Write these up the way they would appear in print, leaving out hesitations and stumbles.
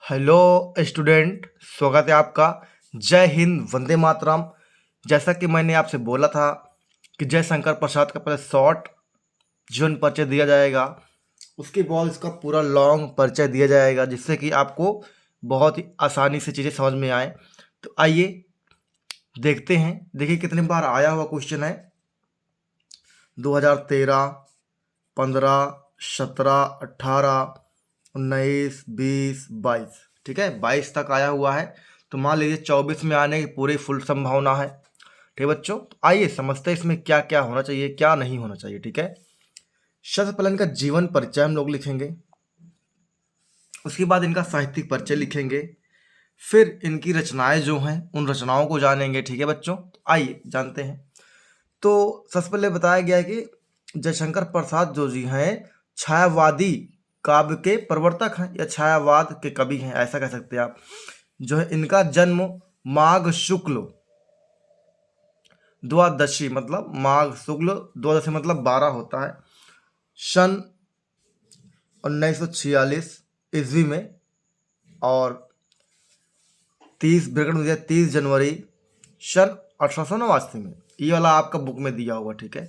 Hello student, स्वागत है आपका। जय हिंद, वंदे मातरम। जैसा कि मैंने आपसे बोला था कि जयशंकर प्रसाद का पहले शॉर्ट जीवन परिचय दिया जाएगा, उसके बाद इसका पूरा लॉन्ग परिचय दिया जाएगा, जिससे कि आपको बहुत ही आसानी से चीज़ें समझ में आए। तो आइए देखते हैं। देखिए कितने बार आया हुआ क्वेश्चन है। 2013, 15, 17, 18, 19, 20, 22। ठीक है, 22 तक आया हुआ है। तो मान लीजिए 24 में आने की पूरी फुल संभावना है। ठीक है बच्चों, तो आइए समझते हैं इसमें क्या क्या होना चाहिए, क्या नहीं होना चाहिए। ठीक है, सबसे पहले इनका जीवन परिचय हम लोग लिखेंगे, उसके बाद इनका साहित्यिक परिचय लिखेंगे, फिर इनकी रचनाएं जो हैं उन रचनाओं को जानेंगे। ठीक है बच्चों, तो आइए जानते हैं। तो सबसे पहले बताया गया है कि जयशंकर प्रसाद जो जी हैं छायावादी काव्य के प्रवर्तक हैं या छायावाद के कवि हैं, ऐसा कह सकते हैं आप। जो है इनका जन्म माघ शुक्ल द्वादशी, मतलब माघ शुक्ल द्वादशी मतलब 12 होता है, सन 1946 ईस्वी में, और 30 जनवरी सन 1889 में। ये वाला आपका बुक में दिया होगा। ठीक है,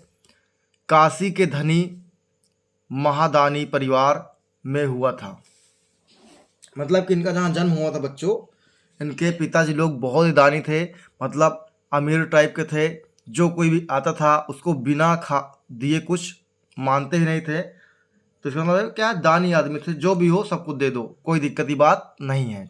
काशी के धनी महादानी परिवार में हुआ था। मतलब कि इनका जहाँ जन्म हुआ था बच्चों, इनके पिताजी लोग बहुत ही दानी थे, मतलब अमीर टाइप के थे। जो कोई भी आता था उसको बिना खा दिए कुछ मानते ही नहीं थे। तो इसका मतलब क्या, दानी आदमी थे, जो भी हो सबको दे दो, कोई दिक्कत की बात नहीं है।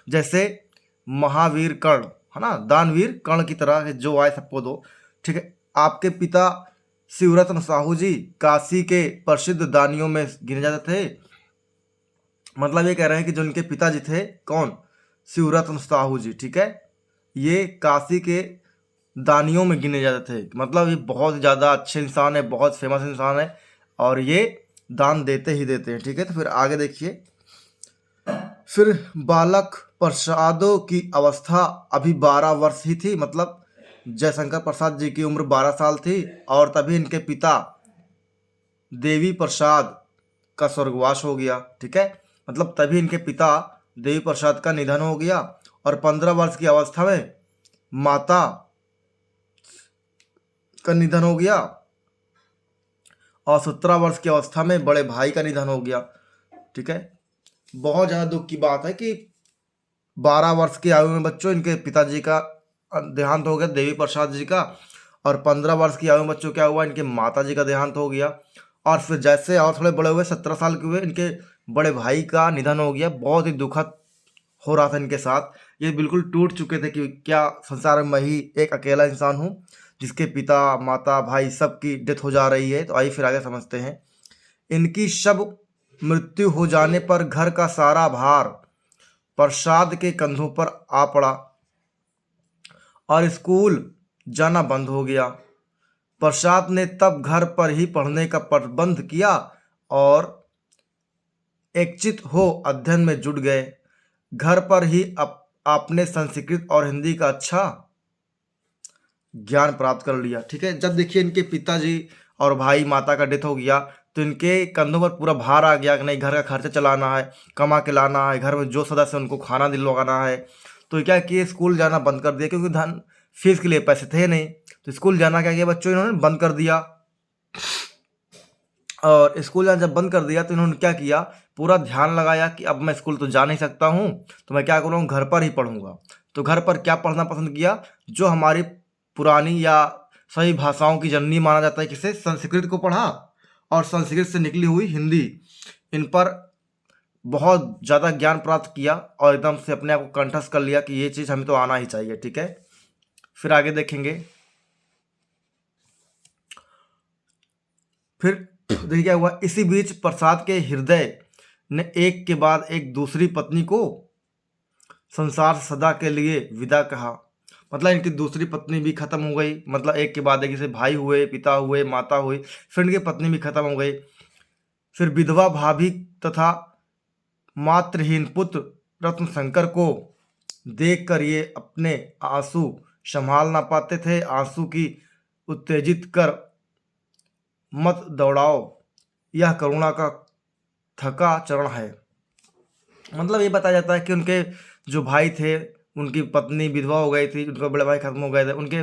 जैसे महावीर कर्ण है ना, दानवीर कर्ण की तरह जो आए सबको दो। ठीक है, आपके पिता शिवरत्न साहू जी काशी के प्रसिद्ध दानियों में गिने जाते थे। मतलब ये कह रहे हैं कि जो इनके पिताजी थे, कौन, शिवरत्न साहू जी, ठीक है, ये काशी के दानियों में गिने जाते थे। मतलब ये बहुत ज़्यादा अच्छे इंसान है, बहुत फेमस इंसान है, और ये दान देते ही देते हैं। ठीक है, तो फिर आगे देखिए। फिर बालक प्रसादों की अवस्था अभी 12 वर्ष ही थी, मतलब जयशंकर प्रसाद जी की उम्र 12 साल थी, और तभी इनके पिता देवी प्रसाद का स्वर्गवास हो गया। ठीक है, मतलब तभी इनके पिता देवी प्रसाद का निधन हो गया, और 15 वर्ष की अवस्था में माता का निधन हो गया, और 17 वर्ष की अवस्था में बड़े भाई का निधन हो गया। ठीक है, बहुत ज़्यादा दुख की बात है कि 12 वर्ष की आयु में बच्चों इनके पिताजी का देहांत हो गया, देवी प्रसाद जी का, और 15 वर्ष की आयु में बच्चों क्या हुआ, इनके माता जी का देहांत हो गया। और फिर जैसे और थोड़े बड़े हुए, 17 साल के हुए, इनके बड़े भाई का निधन हो गया। बहुत ही दुखद हो रहा था इनके साथ। ये बिल्कुल टूट चुके थे कि क्या संसार में मैं ही एक अकेला इंसान हूँ जिसके पिता माता भाई सबकी डेथ हो जा रही है। तो आइए फिर आगे समझते हैं। इनकी शब मृत्यु हो जाने पर घर का सारा भार प्रसाद के कंधों पर आ पड़ा, और स्कूल जाना बंद हो गया। प्रसाद ने तब घर पर ही पढ़ने का प्रबंध किया, और एकचित हो अध्ययन में जुट गए। घर पर ही आपने संस्कृत और हिंदी का अच्छा ज्ञान प्राप्त कर लिया। ठीक है, जब देखिए इनके पिताजी और भाई माता का डेथ हो गया, तो इनके कंधों पर पूरा भार आ गया कि नहीं, घर का खर्चा चलाना है, कमा के लाना है, घर में जो सदस्य है उनको खाना दिलवाना है। तो क्या किए, स्कूल जाना बंद कर दिया, क्योंकि धन फीस के लिए पैसे थे नहीं। तो स्कूल जाना क्या किया बच्चों, इन्होंने बंद कर दिया। और स्कूल जाना जब बंद कर दिया तो इन्होंने क्या किया, पूरा ध्यान लगाया कि अब मैं स्कूल तो जा नहीं सकता हूँ, तो मैं क्या करूँ, घर पर ही पढ़ूंगा। तो घर पर क्या पढ़ना पसंद किया, जो हमारी पुरानी या सभी भाषाओं की जननी माना जाता है, किसे, संस्कृत को पढ़ा, और संस्कृत से निकली हुई हिंदी, इन पर बहुत ज़्यादा ज्ञान प्राप्त किया, और एकदम से अपने आप को कंठस्थ कर लिया कि ये चीज़ हमें तो आना ही चाहिए। ठीक है, फिर आगे देखेंगे। फिर देखिए क्या हुआ। इसी बीच प्रसाद के हृदय ने एक के बाद एक दूसरी पत्नी को संसार से सदा के लिए विदा कहा। मतलब इनकी दूसरी पत्नी भी खत्म हो गई, मतलब एक के बाद एक, जैसे भाई हुए, पिता हुए, माता हुई, फिर इनकी पत्नी भी खत्म हो गई। फिर विधवा भाभी तथा मातृहीन पुत्र रत्न शंकर को देखकर ये अपने आंसू संभाल ना पाते थे। आंसू की उत्तेजित कर मत दौड़ाओ, यह करुणा का थका चरण है। मतलब ये बताया जाता है कि उनके जो भाई थे, उनकी पत्नी विधवा हो गई थी, उनके बड़े भाई खत्म हो गए थे, उनके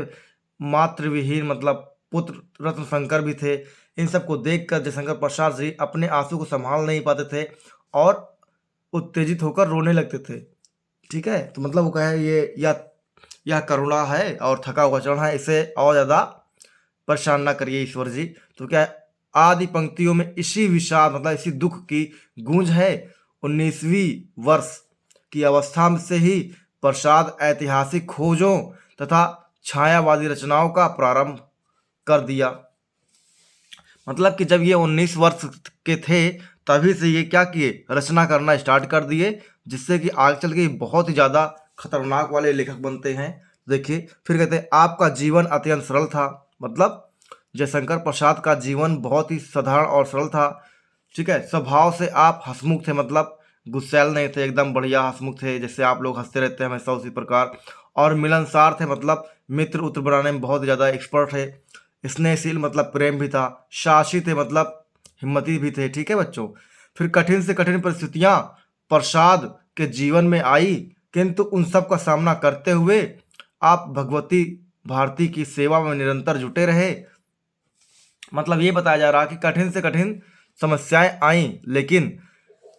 मातृविहीन मतलब पुत्र रत्न शंकर भी थे। इन सबको देखकर जयशंकर प्रसाद जी अपने आंसू को संभाल नहीं पाते थे और उत्तेजित होकर रोने लगते थे। ठीक है, तो मतलब वो कहे ये यह करुणा है और थका हुआ चरण है, इसे और ज़्यादा परेशान ना करिए ईश्वर जी। तो क्या है, आदि पंक्तियों में इसी विषाद मतलब इसी दुख की गूंज है। 19वीं वर्ष की अवस्था में से ही प्रसाद ऐतिहासिक खोजों तथा छायावादी रचनाओं का प्रारंभ कर दिया। मतलब कि जब ये 19 वर्ष के थे तभी से ये क्या किए, रचना करना स्टार्ट कर दिए, जिससे कि आगे चल के ये बहुत ही ज़्यादा खतरनाक वाले लेखक बनते हैं। देखिए फिर कहते हैं आपका जीवन अत्यंत सरल था। मतलब जयशंकर प्रसाद का जीवन बहुत ही साधारण और सरल था। ठीक है, स्वभाव से आप हंसमुख थे, मतलब गुस्सैल नहीं थे, एकदम बढ़िया हंसमुख थे, जैसे आप लोग हंसते रहते हैं हमेशा उसी प्रकार। और मिलनसार थे, मतलब मित्र उत्र बनाने में बहुत ज़्यादा एक्सपर्ट थे। स्नेहशील मतलब प्रेम भी था। साहसी थे मतलब हिम्मती भी थे। ठीक है बच्चों, फिर कठिन से कठिन परिस्थितियां प्रसाद के जीवन में आई, किंतु उन सब का सामना करते हुए आप भगवती भारती की सेवा में निरंतर जुटे रहे। मतलब ये बताया जा रहा कि कठिन से कठिन समस्याएं आई, लेकिन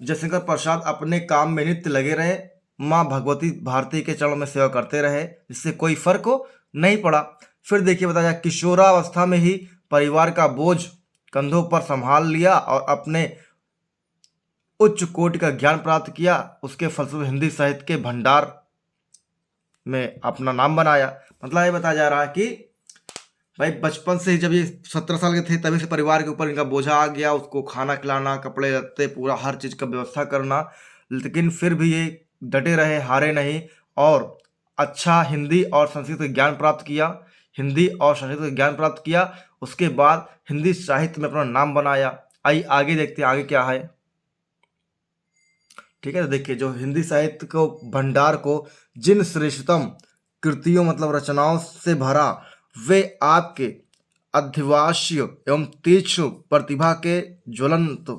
जयशंकर प्रसाद अपने काम में नित्य लगे रहे, माँ भगवती भारती के चरणों में सेवा करते रहे, जिससे कोई फर्क नहीं पड़ा। फिर देखिए बताया किशोरावस्था में ही परिवार का बोझ कंधों पर संभाल लिया और अपने उच्च कोटि का ज्ञान प्राप्त किया। उसके फलस्वरूप हिंदी साहित्य के भंडार में अपना नाम बनाया। मतलब ये बताया जा रहा है कि भाई बचपन से ही जब ये 17 साल के थे तभी से परिवार के ऊपर इनका बोझा आ गया, उसको खाना खिलाना, कपड़े लत्ते, पूरा हर चीज़ का व्यवस्था करना, लेकिन फिर भी ये डटे रहे, हारे नहीं और अच्छा हिंदी और संस्कृत का ज्ञान प्राप्त किया। हिंदी और संस्कृत का ज्ञान प्राप्त किया, उसके बाद हिंदी साहित्य में अपना नाम बनाया। आइए आगे देखते हैं आगे क्या है। ठीक है, तो देखिए जो हिंदी साहित्य को भंडार को जिन श्रेष्ठतम कृतियों मतलब रचनाओं से भरा, वे आपके अधिवास्य एवं तीक्ष्ण प्रतिभा के ज्वलंत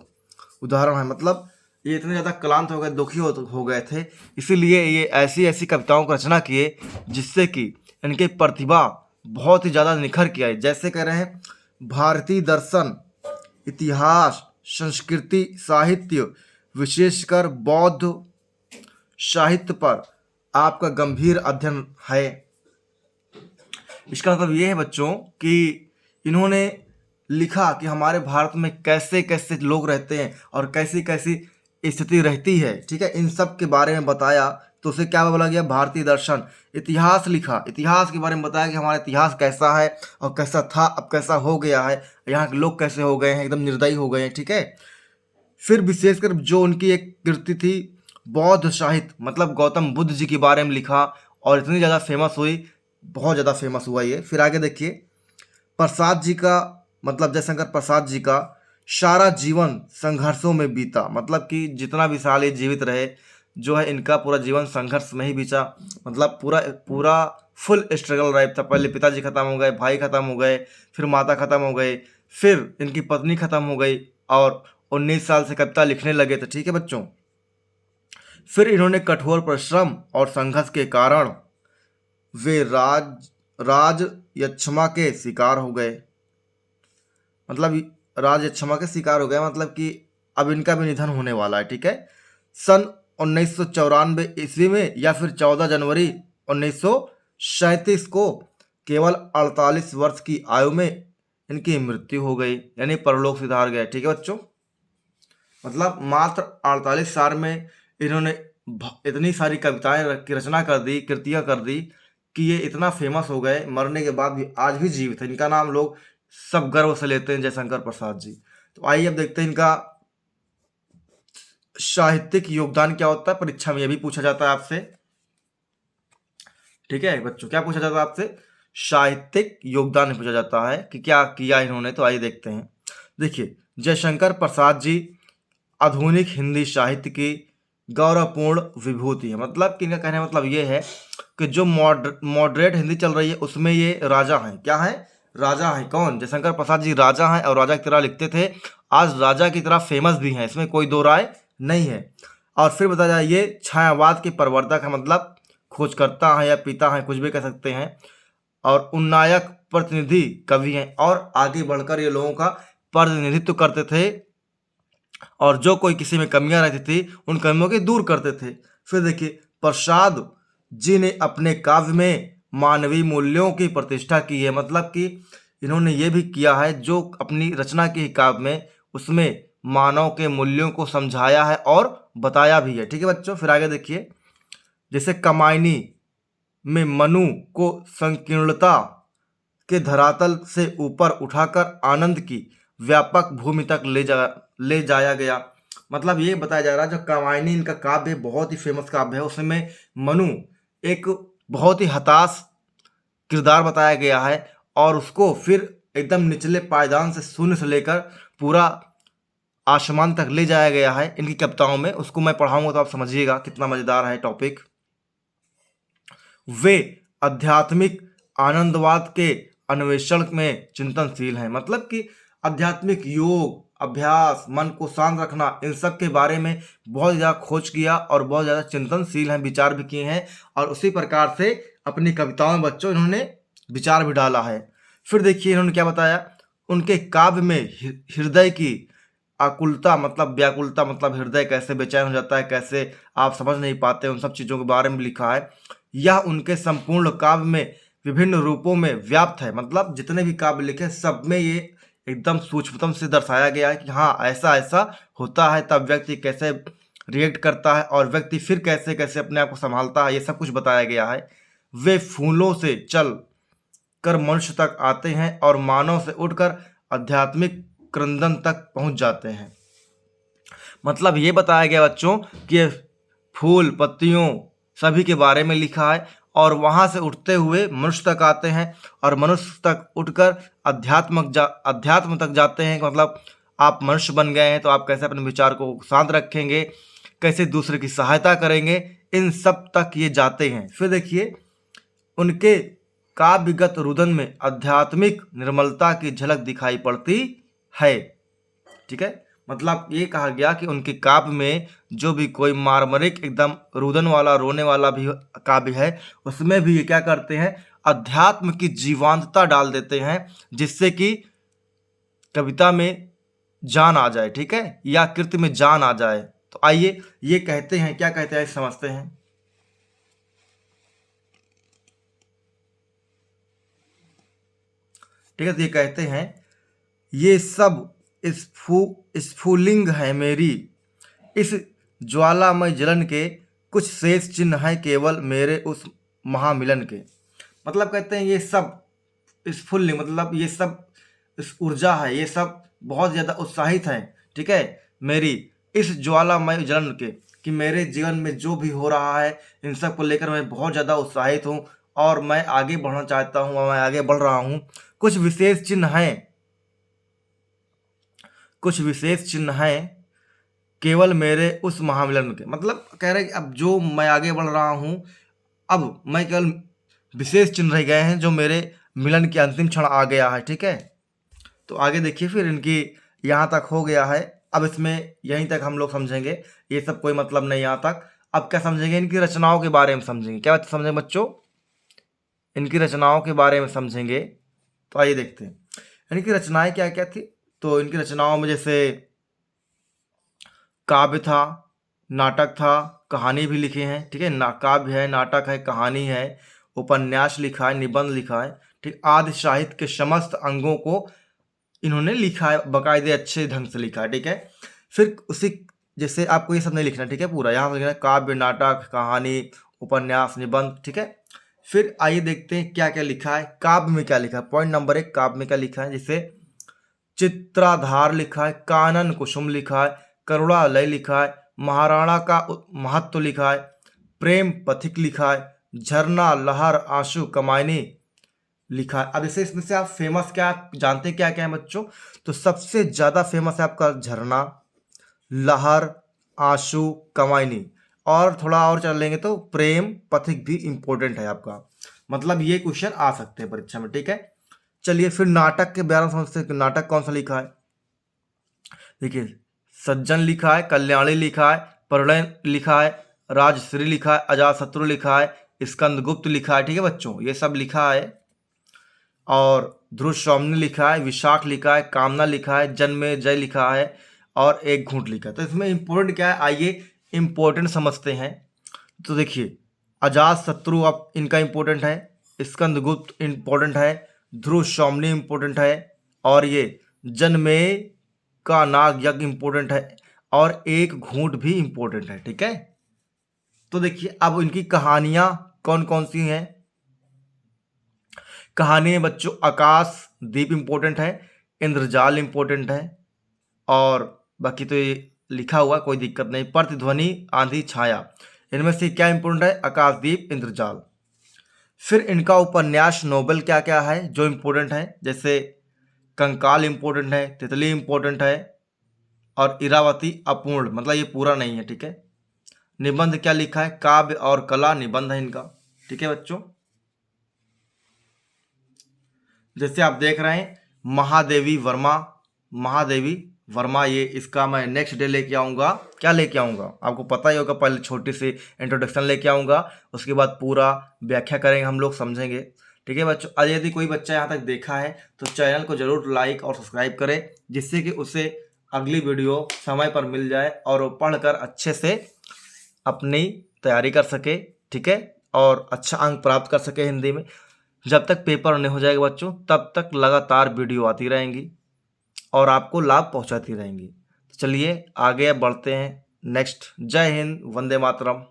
उदाहरण है। मतलब ये इतने ज़्यादा क्लांत हो गए, दुखी हो गए थे, इसीलिए ये ऐसी ऐसी कविताओं की रचना किए जिससे कि इनकी प्रतिभा बहुत ही ज़्यादा निखर के आई। जैसे कह रहे हैं भारतीय दर्शन, इतिहास, संस्कृति, साहित्य, विशेषकर बौद्ध साहित्य पर आपका गंभीर अध्ययन है। इसका मतलब ये है बच्चों कि इन्होंने लिखा कि हमारे भारत में कैसे कैसे लोग रहते हैं और कैसी कैसी स्थिति रहती है। ठीक है, इन सब के बारे में बताया, तो उसे क्या बोला गया, भारतीय दर्शन। इतिहास लिखा, इतिहास के बारे में बताया कि हमारा इतिहास कैसा है और कैसा था, अब कैसा हो गया है, यहाँ के लोग कैसे हो गए हैं, एकदम निर्दयी हो गए हैं। ठीक है, फिर विशेषकर जो उनकी एक कृति थी बौद्ध साहित्य, मतलब गौतम बुद्ध जी के बारे में लिखा और इतनी ज़्यादा फेमस हुई, बहुत ज़्यादा फेमस हुआ ये। फिर आगे देखिए प्रसाद जी का मतलब जयशंकर प्रसाद जी का सारा जीवन संघर्षों में बीता। मतलब कि जितना भी साल ये जीवित रहे, जो है इनका पूरा जीवन संघर्ष में ही बीता। मतलब पूरा पूरा फुल स्ट्रगल लाइफ था। पहले पिताजी खत्म हो गए, भाई खत्म हो गए, फिर माता खत्म हो गई, फिर इनकी पत्नी खत्म हो गई और 19 साल से कविता लिखने लगे थे। ठीक है बच्चों, फिर इन्होंने कठोर परिश्रम और संघर्ष के कारण वे राज यक्षमा के शिकार हो गए। मतलब राज यक्षमा के शिकार हो गए, मतलब कि अब इनका भी निधन होने वाला है। ठीक है, सन 1994 ईस्वी में या फिर 14 जनवरी 1937 को केवल 48 वर्ष की आयु में इनकी मृत्यु हो गई, यानी परलोक सिधार गए। ठीक है बच्चों, मतलब मात्र 48 साल में इन्होंने इतनी सारी कविताएं की रचना कर दी, कृतियां कर दी कि ये इतना फेमस हो गए, मरने के बाद भी आज भी जीवित है। इनका नाम लोग सब गर्व से लेते हैं, जयशंकर प्रसाद जी। तो आइए अब देखते हैं इनका साहित्यिक योगदान क्या होता है। परीक्षा में यह भी पूछा जाता है आपसे। ठीक है बच्चों, क्या पूछा जाता है आपसे, साहित्यिक योगदान पूछा जाता है कि क्या किया इन्होंने। तो आइए देखते हैं। देखिए जयशंकर प्रसाद जी आधुनिक हिंदी साहित्य की गौरवपूर्ण विभूति है। मतलब कि इनका कहने का मतलब ये है कि जो मॉडरेट हिंदी चल रही है उसमें ये राजा हैं। क्या है, राजा हैं। कौन, जयशंकर प्रसाद जी राजा हैं और राजा की तरह लिखते थे, आज राजा की तरह फेमस भी हैं, इसमें कोई दो राय नहीं है। और फिर बताया जाए ये छायावाद के प्रवर्तक है, मतलब खोजकर्ता हैं या पिता हैं, कुछ भी कह सकते हैं, और उन्नायक प्रतिनिधि कवि हैं, और आगे बढ़कर ये लोगों का प्रतिनिधित्व करते थे, और जो कोई किसी में कमियां रहती थी उन कमियों की दूर करते थे। फिर देखिए प्रसाद जी ने अपने काव्य में मानवीय मूल्यों की प्रतिष्ठा की है, मतलब कि इन्होंने ये भी किया है जो अपनी रचना की काव्य में उसमें मानव के मूल्यों को समझाया है और बताया भी है। ठीक है बच्चों, फिर आगे देखिए, जैसे कामायनी में मनु को संकीर्णता के धरातल से ऊपर उठाकर आनंद की व्यापक भूमि तक ले जाया गया। मतलब ये बताया जा रहा है जो कामायनी इनका काव्य बहुत ही फेमस काव्य है, उसमें मनु एक बहुत ही हताश किरदार बताया गया है, और उसको फिर एकदम निचले पायदान से शून्य से लेकर पूरा आसमान तक ले जाया गया है इनकी कविताओं में। उसको मैं पढ़ाऊंगा तो आप समझिएगा कितना मजेदार है टॉपिक। वे आध्यात्मिक आनंदवाद के अन्वेषण में चिंतनशील हैं, मतलब कि आध्यात्मिक योग, अभ्यास, मन को शांत रखना, इन सब के बारे में बहुत ज़्यादा खोज किया और बहुत ज़्यादा चिंतनशील हैं, विचार भी किए हैं, और उसी प्रकार से अपनी कविताओं में बच्चों इन्होंने विचार भी डाला है। फिर देखिए इन्होंने क्या बताया, उनके काव्य में हृदय की आकुलता मतलब व्याकुलता, मतलब हृदय कैसे बेचैन हो जाता है, कैसे आप समझ नहीं पाते, उन सब चीज़ों के बारे में लिखा है। यह उनके संपूर्ण काव्य में विभिन्न रूपों में व्याप्त है, मतलब जितने भी काव्य लिखे सब में ये एकदम सूक्ष्मतम से दर्शाया गया है कि हाँ ऐसा ऐसा होता है, तब व्यक्ति कैसे रिएक्ट करता है और व्यक्ति फिर कैसे कैसे अपने आप को संभालता है, ये सब कुछ बताया गया है। वे फूलों से चल कर मनुष्य तक आते हैं और मानव से उठकर आध्यात्मिक क्रंदन तक पहुंच जाते हैं। मतलब ये बताया गया बच्चों कि फूल पत्तियों सभी के बारे में लिखा है, और वहाँ से उठते हुए मनुष्य तक आते हैं और मनुष्य तक उठकर अध्यात्म तक जाते हैं। मतलब आप मनुष्य बन गए हैं तो आप कैसे अपने विचार को शांत रखेंगे, कैसे दूसरे की सहायता करेंगे, इन सब तक ये जाते हैं। फिर देखिए उनके काव्यगत रुदन में आध्यात्मिक निर्मलता की झलक दिखाई पड़ती है। ठीक है, मतलब ये कहा गया कि उनके काव्य में जो भी कोई मार्मरिक एकदम रुदन वाला रोने वाला भी काव्य है, उसमें भी ये क्या करते हैं, अध्यात्म की जीवंतता डाल देते हैं, जिससे कि कविता में जान आ जाए। ठीक है, या कृति में जान आ जाए। तो आइए ये कहते हैं, क्या कहते हैं समझते हैं। ठीक है, तो ये कहते हैं ये सब स्फुलिंग है मेरी, इस ज्वालामय जलन के कुछ शेष चिन्ह है केवल मेरे उस महामिलन के। मतलब कहते हैं ये सब स्फुल्लिंग, मतलब ये सब इस ऊर्जा है, ये सब बहुत ज़्यादा उत्साहित हैं। ठीक है, मेरी इस ज्वालामय जलन के, कि मेरे जीवन में जो भी हो रहा है इन सब को लेकर मैं बहुत ज़्यादा उत्साहित हूँ और मैं आगे बढ़ना चाहता हूँ और मैं आगे बढ़ रहा हूँ। कुछ विशेष चिन्ह हैं, कुछ विशेष चिन्ह हैं केवल मेरे उस महामिलन के। मतलब कह रहे कि अब जो मैं आगे बढ़ रहा हूँ, अब मैं केवल विशेष चिन्ह रह गए हैं जो मेरे मिलन के अंतिम क्षण आ गया है। ठीक है, तो आगे देखिए फिर इनकी यहाँ तक हो गया है। अब इसमें यहीं तक हम लोग समझेंगे, ये सब कोई मतलब नहीं यहाँ तक। अब क्या समझेंगे, इनकी रचनाओं के बारे में समझेंगे। क्या समझेंगे बच्चों, इनकी रचनाओं के बारे में समझेंगे। तो आइए देखते हैं इनकी रचनाएं क्या क्या थी। तो इनकी रचनाओं में जैसे काव्य था, नाटक था, कहानी भी लिखे हैं। ठीक है, काव्य है, नाटक है, कहानी है, उपन्यास लिखा है, निबंध लिखा है। ठीक, आदि साहित्य के समस्त अंगों को इन्होंने लिखा है, बाकायदे अच्छे ढंग से लिखा है। ठीक है, फिर उसी जैसे आपको ये सब नहीं लिखना। ठीक है, पूरा यहाँ लिखना है काव्य, नाटक, कहानी, उपन्यास, निबंध। ठीक है, फिर आइए देखते हैं क्या क्या लिखा है। काव्य में क्या लिखा है, पॉइंट नंबर 1 काव्य में क्या लिखा है। जैसे चित्राधार लिखा है, कानन कुसुम लिखा है, करुणालय लिखा है, महाराणा का महत्व लिखा है, प्रेम पथिक लिखा है, झरना, लहर, आंसू, कमायनी लिखा है। अब इसे इसमें से आप फेमस क्या जानते हैं, क्या क्या है बच्चों। तो सबसे ज़्यादा फेमस है आपका झरना, लहर, आंसू, कमायनी, और थोड़ा और चल लेंगे तो प्रेम पथिक भी इम्पोर्टेंट है आपका। मतलब ये क्वेश्चन आ सकते हैं परीक्षा में। ठीक है, चलिए फिर नाटक के बारे में समझते हैं कि नाटक कौन सा लिखा है। देखिए सज्जन लिखा है, कल्याणी लिखा है, प्रलय लिखा है, राजश्री लिखा है, अजातशत्रु लिखा है, स्कंदगुप्त लिखा है, ठीक है बच्चों, ये सब लिखा है। और ध्रुव सौम्य लिखा है, विशाख लिखा है, कामना लिखा है, जन्मेजय लिखा है और एक घूंट लिखा है। तो इसमें इंपॉर्टेंट क्या है, आइए इंपॉर्टेंट समझते हैं। तो देखिए, अजातशत्रु अब इनका इंपॉर्टेंट है, स्कंदगुप्त इंपॉर्टेंट है, ध्रुव सौम्य इंपॉर्टेंट है, और ये जन्मेय का नाग यज्ञ इंपॉर्टेंट है, और एक घूंट भी इंपॉर्टेंट है, ठीक है। तो देखिए अब इनकी कहानियां कौन कौन सी हैं। कहानी में बच्चों आकाश दीप इंपॉर्टेंट है, इंद्रजाल इंपॉर्टेंट है, और बाकी तो ये लिखा हुआ कोई दिक्कत नहीं, प्रतिध्वनि, आंधी, छाया, इनमें से क्या इंपॉर्टेंट है, आकाशदीप, इंद्रजाल। फिर इनका उपन्यास नोवेल क्या क्या है जो इंपॉर्टेंट है, जैसे कंकाल इंपॉर्टेंट है, तितली इंपॉर्टेंट है, और इरावती अपूर्ण, मतलब ये पूरा नहीं है, ठीक है। निबंध क्या लिखा है, काव्य और कला निबंध है इनका, ठीक है बच्चों। जैसे आप देख रहे हैं महादेवी वर्मा, ये इसका मैं नेक्स्ट डे लेके आऊँगा। क्या लेके आऊँगा आपको पता ही होगा, पहले छोटी सी इंट्रोडक्शन लेके आऊँगा, उसके बाद पूरा व्याख्या करेंगे, हम लोग समझेंगे, ठीक है बच्चों। आज यदि कोई बच्चा यहाँ तक देखा है तो चैनल को जरूर लाइक और सब्सक्राइब करें, जिससे कि उसे अगली वीडियो समय पर मिल जाए और वो पढ़कर अच्छे से अपनी तैयारी कर सके, ठीक है, और अच्छा अंक प्राप्त कर सके हिंदी में। जब तक पेपर नहीं हो जाएगा बच्चों, तब तक लगातार वीडियो आती रहेंगी और आपको लाभ पहुंचाती रहेंगी। तो चलिए आगे बढ़ते हैं नेक्स्ट। जय हिंद, वंदे मातरम।